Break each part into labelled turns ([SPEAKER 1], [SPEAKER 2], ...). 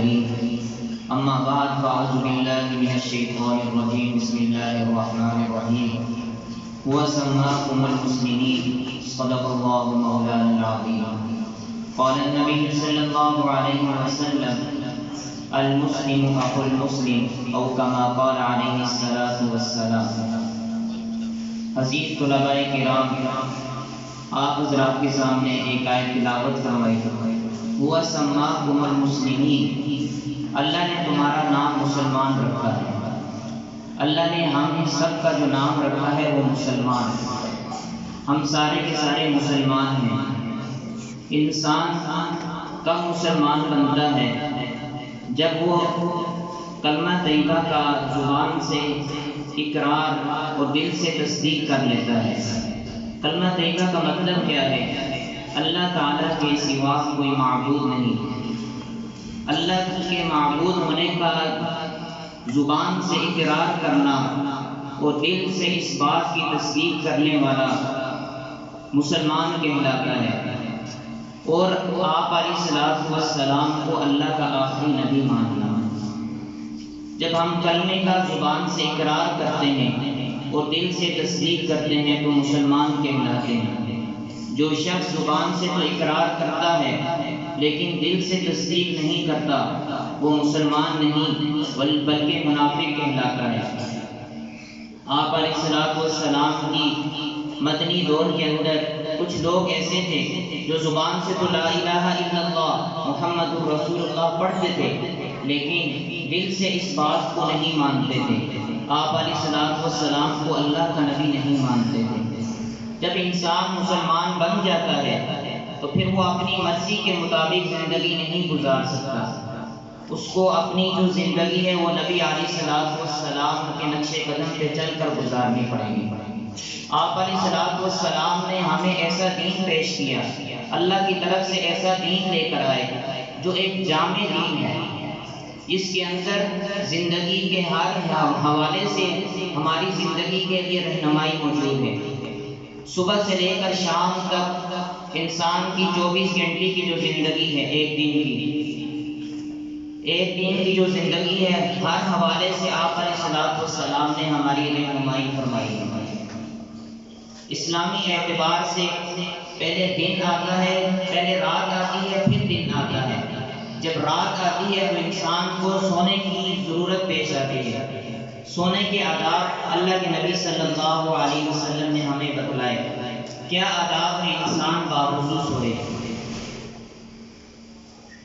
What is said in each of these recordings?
[SPEAKER 1] الكريم أما بعد فأعوذ بالله من الشيطان الرجيم بسم الله الرحمن الرحيم هو سماكم المسلمين صدق الله مولانا العظيم قال النبي صلى الله عليه وسلم المسلم أخو المسلم أو كما قال عليه الصلاة والسلام۔ عزیز طلباء کرام، آپ حضرات کے سامنے ایک آیت تلاوت فرمائی۔ ہوا سماکم المسلمین، اللہ نے تمہارا نام مسلمان رکھا ہے۔ اللہ نے ہم سب کا جو نام رکھا ہے وہ مسلمان ہے۔ ہم سارے کے سارے مسلمان ہیں۔ انسان کب مسلمان بنتا ہے؟ جب وہ کلمہ طیبہ کا زبان سے اقرار اور دل سے تصدیق کر لیتا ہے۔ کلمہ طیبہ کا مطلب کیا ہے؟ اللہ تعالیٰ کے سوا کوئی معبود نہیں۔ اللہ کے معبود ہونے کا زبان سے اقرار کرنا اور دل سے اس بات کی تصدیق کرنے والا مسلمان کہلاتا ہے۔ اور آپ علیہ الصلوۃ والسلام کو اللہ کا آخری نبی ماننا۔ جب ہم کلمے کا زبان سے اقرار کرتے ہیں اور دل سے تصدیق کرتے ہیں تو مسلمان کہلاتے ہیں۔ جو شخص زبان سے تو اقرار کرتا ہے لیکن دل سے تصدیق نہیں کرتا وہ مسلمان نہیں بلکہ منافق کہلاتا ہے۔ آپ علیہ الصلوۃ والسلام کی مدنی دور کے اندر کچھ لوگ ایسے تھے جو زبان سے تو لا الہ الا اللہ محمد رسول اللہ پڑھتے تھے لیکن دل سے اس بات کو نہیں مانتے تھے۔ آپ علیہ الصلوۃ والسلام کو اللہ کا نبی نہیں مانتے تھے۔ جب انسان مسلمان بن جاتا ہے تو پھر وہ اپنی مرضی کے مطابق زندگی نہیں گزار سکتا۔ اس کو اپنی جو زندگی ہے وہ نبی علیہ الصلوۃ والسلام کے نقش قدم پہ چل کر گزارنی پڑے گی۔ آپ علیہ الصلوۃ والسلام نے ہمیں ایسا دین پیش کیا، اللہ کی طرف سے ایسا دین لے کر آئے جو ایک جامع دین ہے، جس کے اندر زندگی کے ہر حوالے سے ہماری زندگی کے لیے رہنمائی موجود ہے۔ صبح سے لے کر شام تک انسان کی 24 گھنٹے کی جو زندگی ہے ایک دن کی جو زندگی ہے ہر حوالے سے آپ علیہ الصلوۃ والسلام نے ہماری رہنمائی فرمائی ہے۔ اسلامی اعتبار سے پہلے دن آتا ہے، پہلے رات آتی ہے پھر دن آتا ہے۔ جب رات آتی ہے تو انسان کو سونے کی ضرورت پیش آتی ہے۔ سونے کے آداب اللہ کے نبی صلی اللہ علیہ وسلم نے ہمیں بتلائے۔ کیا آداب ہیں انسان باوضو سوئے؟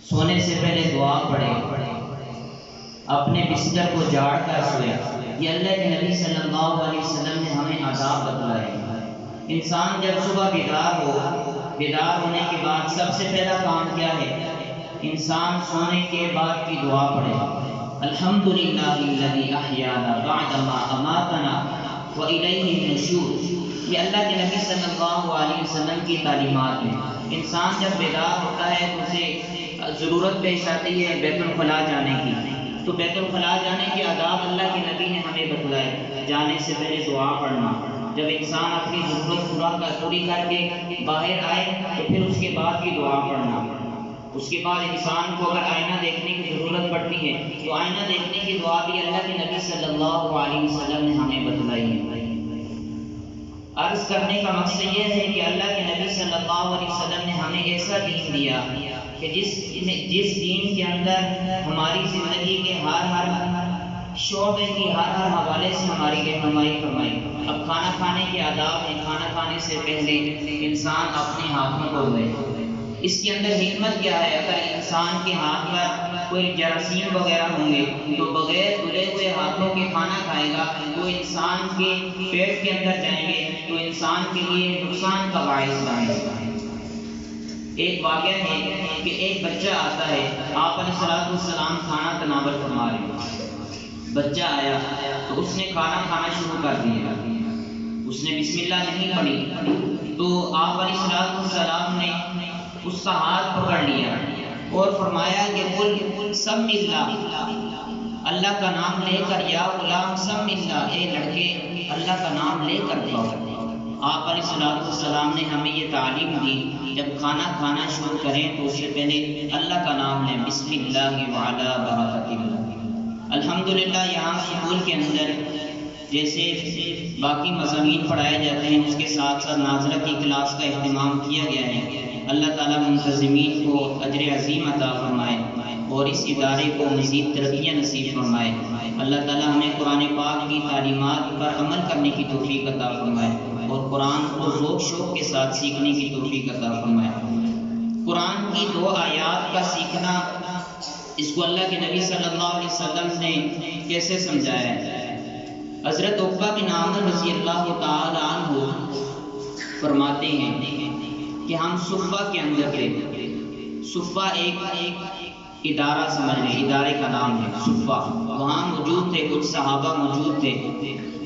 [SPEAKER 1] سونے سے پہلے دعا پڑھے، اپنے بستر کو جھاڑ کر سوئے۔ یہ اللہ کے نبی صلی اللہ علیہ وسلم نے ہمیں آداب بتلائے۔ انسان جب صبح بیدار ہونے کے بعد سب سے پہلا کام کیا ہے؟ انسان سونے کے بعد کی دعا پڑھے، الحمدللہ الذی احیانا بعد ما اماتنا والیہ النشور۔ یہ اللہ کے نبی صلی اللہ علیہ وسلم کی تعلیمات ہیں۔ انسان جب بیدار ہوتا ہے تو اسے ضرورت پیش آتی ہے بیت الخلاء جانے کی، تو بیت الخلاء جانے کے آداب اللہ کے نبی نے ہمیں بتلائے۔ جانے سے پہلے دعا پڑھنا، جب انسان اپنی ضرورت پوری کر کے باہر آئے تو پھر اس کے بعد کی دعا پڑھنا۔ اس کے بعد انسان کو اگر آئینہ دیکھنے کی ضرورت پڑتی ہے تو آئینہ دیکھنے کی دعا بھی اللہ کے نبی صلی اللہ علیہ وسلم نے ہمیں بتلائی ہے۔ عرض کرنے کا مقصد یہ ہے کہ اللہ کے نبی صلی اللہ علیہ وسلم نے ہمیں ایسا دین دیا کہ جس دین کے اندر ہماری زندگی کے ہر شعبے کی ہر حوالے سے ہماری رہنمائی فرمائی۔ اب کھانا کھانے کے آداب ہیں۔ کھانا کھانے سے پہلے انسان اپنے ہاتھوں کو دھوئے۔ اس کے اندر حکمت کیا ہے؟ اگر انسان کے ہاتھ پر کوئی جراثیم وغیرہ ہوں گے تو بغیر دھلے ہوئے ہاتھوں کے کھانا کھائے گا تو انسان کے پیٹ کے اندر جائیں گے تو انسان کے لیے نقصان کا باعث بنے گا۔ ایک واقعہ ہے کہ ایک بچہ آتا ہے، آپ علیہ الصلوۃ والسلام کھانا تناول فرما رہے ہیں۔ بچہ آیا تو اس نے کھانا کھانا شروع کر دیا، اس نے بسم اللہ نہیں پڑھی تو آپ علیہ الصلوۃ والسلام نے اس کا ہاتھ پکڑ لیا اور فرمایا کہ قل سم اللہ، اللہ کا نام لے کر، یا غلام سم اللہ، اے لڑکے اللہ کا نام لے کر پڑھو۔ آپ علیہ السلام نے ہمیں یہ تعلیم دی جب کھانا کھانا شروع کریں تو اس سے پہلے اللہ کا نام لیں، بسم اللہ وعلی برکت اللہ۔ الحمدللہ یہاں سکول کے اندر جیسے باقی مضامین پڑھائے جاتے ہیں اس کے ساتھ ساتھ ناظرہ کی کلاس کا اہتمام کیا گیا ہے۔ اللہ تعالیٰ منتظمین کو اجر عظیم عطا فرمائے اور اس ادارے کو مزید ترقیاں نصیب فرمائے۔ اللہ تعالیٰ ہمیں قرآن پاک کی تعلیمات پر عمل کرنے کی توفیق عطا فرمائے اور قرآن کو ذوق شوق کے ساتھ سیکھنے کی توفیق عطا فرمائے۔ قرآن کی 2 آیات کا سیکھنا، اس کو اللہ کے نبی صلی اللہ علیہ وسلم نے کیسے سمجھایا ہے؟ حضرت عقبہ بن عامر رضی اللہ تعالی عنہ فرماتے ہیں کہ ہم صفہ کے اندر تھے۔ صفہ ایک ادارہ سمجھ لیں، ادارے کا نام ہے صفہ۔ وہاں موجود تھے، کچھ صحابہ موجود تھے،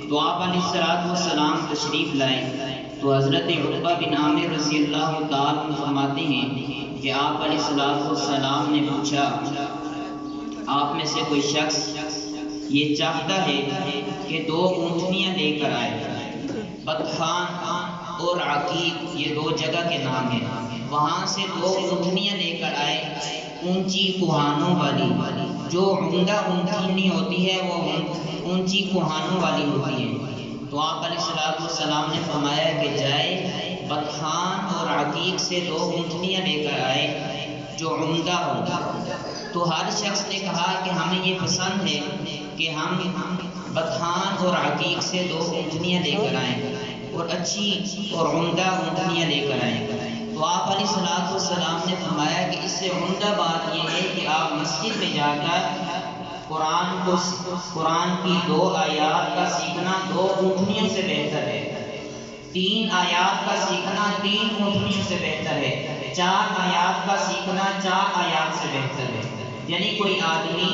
[SPEAKER 1] تو آپ علیہ السلام تشریف لائے تو حضرت عقبہ بن عامر رضی اللہ تعالی عنہ فرماتے ہیں کہ آپ علیہ السلام نے پوچھا، آپ میں سے کوئی شخص یہ چاہتا ہے کہ 2 اونٹنیاں لے کر آئے؟ بطحان اور عقیق یہ 2 جگہ کے نام ہیں، وہاں سے 2 اونٹنیاں لے کر آئے، اونچی کوہانوں والی۔ جو عمدہ اونٹنی ہوتی ہے وہ اونچی کوہانوں والی ہوتی ہے۔ تو آپ علیہ السلام نے فرمایا کہ جائے بطحان اور عقیق سے 2 اونٹنیاں لے کر آئے جو عمدہ ہوں۔ تو ہر شخص نے کہا کہ ہمیں یہ پسند ہے کہ ہم بطحان اور عقیق سے 2 اونٹنیاں لے کر آئیں اور اچھی اور عمدہ اونٹنیاں لے کر آئیں۔ تو آپ علیہ السلام نے فرمایا کہ اس سے عمدہ بات یہ ہے کہ آپ مسجد میں جا کر قرآن کی 2 آیات کا سیکھنا 2 اونٹنیوں سے بہتر ہے، 3 آیات کا سیکھنا 3 اونٹنیوں سے بہتر ہے، 4 آیات کا سیکھنا 4 آیات سے بہتر ہے۔ یعنی کوئی آدمی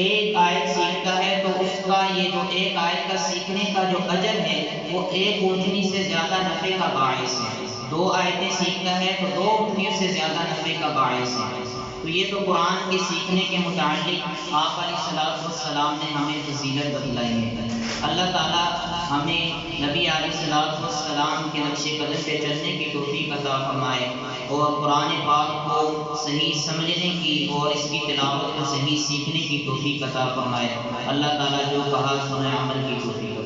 [SPEAKER 1] 1 آیت سیکھتا ہے تو اس کا یہ جو 1 آیت کا سیکھنے کا جو اجر ہے وہ 1 اونٹنی سے زیادہ نفع کا باعث ہے۔ 2 آیتیں سیکھتا ہے تو 2 اونٹنیوں سے زیادہ نفع کا باعث ہے۔ تو یہ تو قرآن کے سیکھنے کے متعلق آپ علیہ السلام نے ہمیں فضیلت بتلائی ہے۔ اللہ تعالیٰ ہمیں نبی علیہ السلام کے نقش قدم پہ چلنے کی توفیق عطا فرمائے اور قرآن پاک کو صحیح سمجھنے کی اور اس کی تلاوت کو صحیح سیکھنے کی توفیق عطا فرمائے۔ اللہ تعالیٰ جو کہا سنے عمل کی توفیق